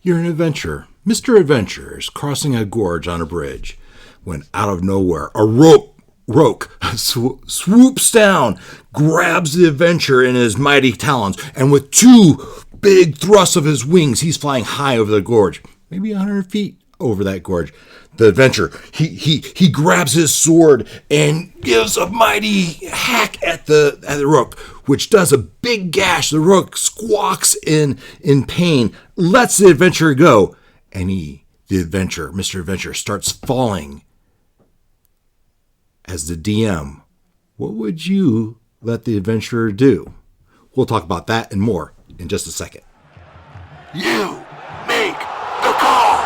You're an adventurer. Mr. Adventurer is crossing a gorge on a bridge when out of nowhere a rook swoops down, grabs the adventurer in his mighty talons, and with two big thrusts of his wings, he's flying high over the gorge, maybe 100 feet over that gorge. The adventurer, he grabs his sword and gives a mighty hack at the rook, which does a big gash. The rook squawks in pain, lets the adventurer go, and Mr. Adventurer, starts falling. As the DM, what would you let the adventurer do? We'll talk about that and more in just a second. You make the call.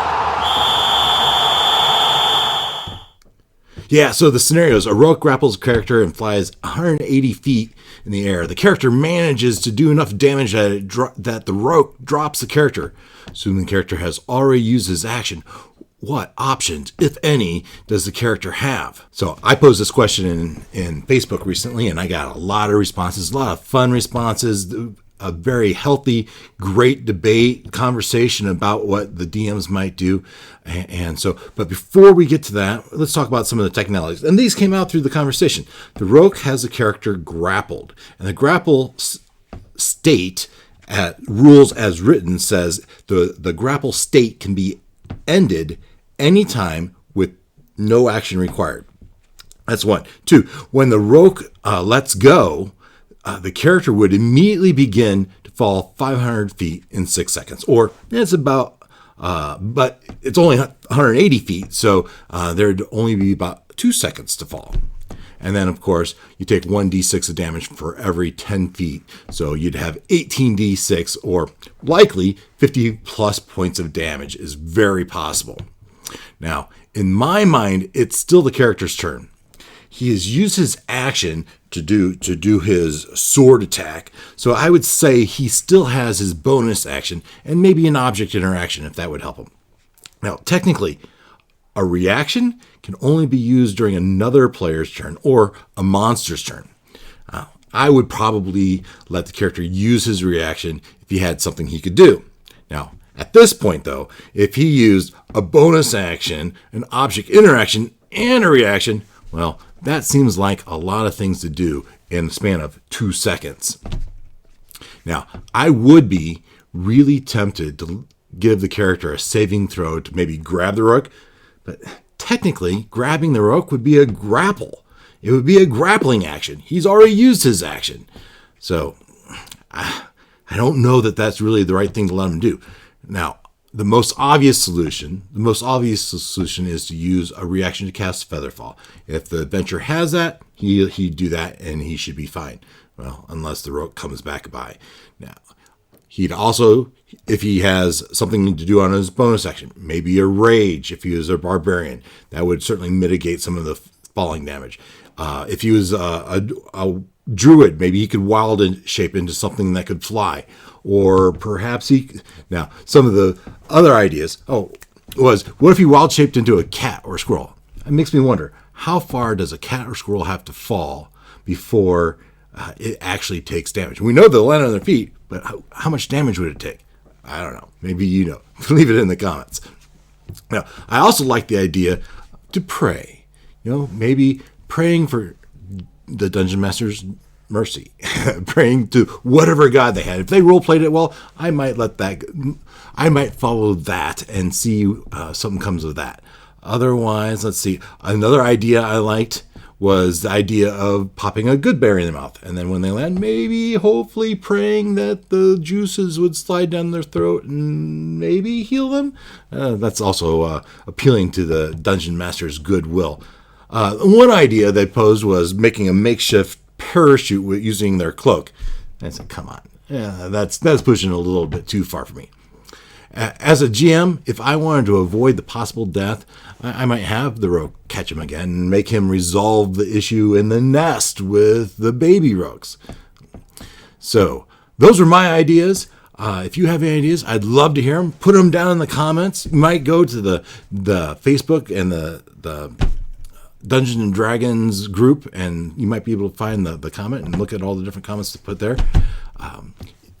Yeah, so the scenarios, a rook grapples a character and flies 180 feet in the air. The character manages to do enough damage that the rook drops the character. Assuming the character has already used his action, what options, if any, does the character have? So I posed this question in Facebook recently, and I got a lot of responses, a lot of fun responses, a very healthy, great debate, conversation about what the DMs might do. And so, but before we get to that, let's talk about some of the technologies. And these came out through the conversation. The rook has a character grappled, and the grapple state at rules as written says the grapple state can be ended anytime with no action required. That's one. Two, when the rook lets go, the character would immediately begin to fall 500 feet in 6 seconds, or it's about, but it's only 180 feet, so there'd only be about 2 seconds to fall. And then, of course, you take 1d6 of damage for every 10 feet, so you'd have 18d6, or likely 50 plus points of damage is very possible. Now, in my mind, it's still the character's turn. He has used his action to do his sword attack. So I would say he still has his bonus action and maybe an object interaction if that would help him. Now, technically, a reaction can only be used during another player's turn or a monster's turn. I would probably let the character use his reaction if he had something he could do. Now, at this point, though, if he used a bonus action, an object interaction, and a reaction, well, that seems like a lot of things to do in the span of 2 seconds. Now, I would be really tempted to give the character a saving throw to maybe grab the rook, but technically, grabbing the rook would be a grapple. It would be a grappling action. He's already used his action. So, I don't know that that's really the right thing to let him do. Now, the most obvious solution is to use a reaction to cast Featherfall. If the adventurer has that, he'd do that and he should be fine. Well, unless the rook comes back by. Now, he'd also, if he has something to do on his bonus action, maybe a rage if he was a barbarian, that would certainly mitigate some of the falling damage. If he was a druid, maybe he could wild shape into something that could fly. Or perhaps now, some of the other ideas, was what if he wild shaped into a cat or a squirrel? It makes me wonder, how far does a cat or squirrel have to fall before it actually takes damage? We know they'll land on their feet, but how much damage would it take? I don't know. Maybe you know. Leave it in the comments. Now, I also like the idea to pray. Maybe praying for the Dungeon Master's mercy, praying to whatever god they had. If they role played it well, I might follow that and see something comes of that. Otherwise, let's see. Another idea I liked was the idea of popping a good berry in their mouth, and then when they land, maybe hopefully praying that the juices would slide down their throat and maybe heal them. That's also appealing to the Dungeon Master's goodwill. One idea they posed was making a makeshift parachute using their cloak. I said, come on. Yeah, that's pushing a little bit too far for me. As a GM, if I wanted to avoid the possible death, I might have the rook catch him again and make him resolve the issue in the nest with the baby rooks. So, those are my ideas. If you have any ideas, I'd love to hear them. Put them down in the comments. You might go to the Facebook and the Dungeons and Dragons group, and you might be able to find the comment and look at all the different comments to put there.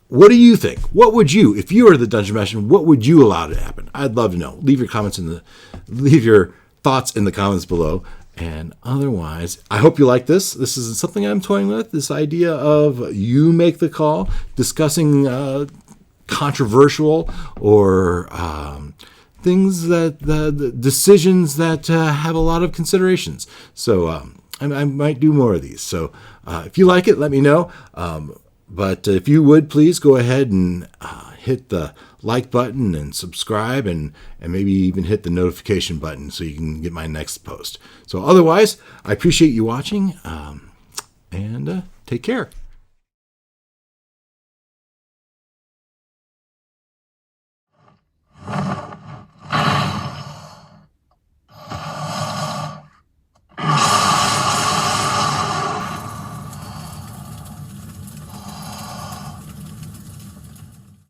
what do you think? What would you, if you were the dungeon master, what would you allow to happen? I'd love to know. Leave your thoughts in the comments below. And otherwise, I hope you like this. This is something I'm toying with. This idea of you make the call, discussing controversial or things that the decisions that have a lot of considerations. So I might do more of these. So if you like it, let me know. But if you would, please go ahead and hit the like button and subscribe and maybe even hit the notification button so you can get my next post. So otherwise, I appreciate you watching and take care.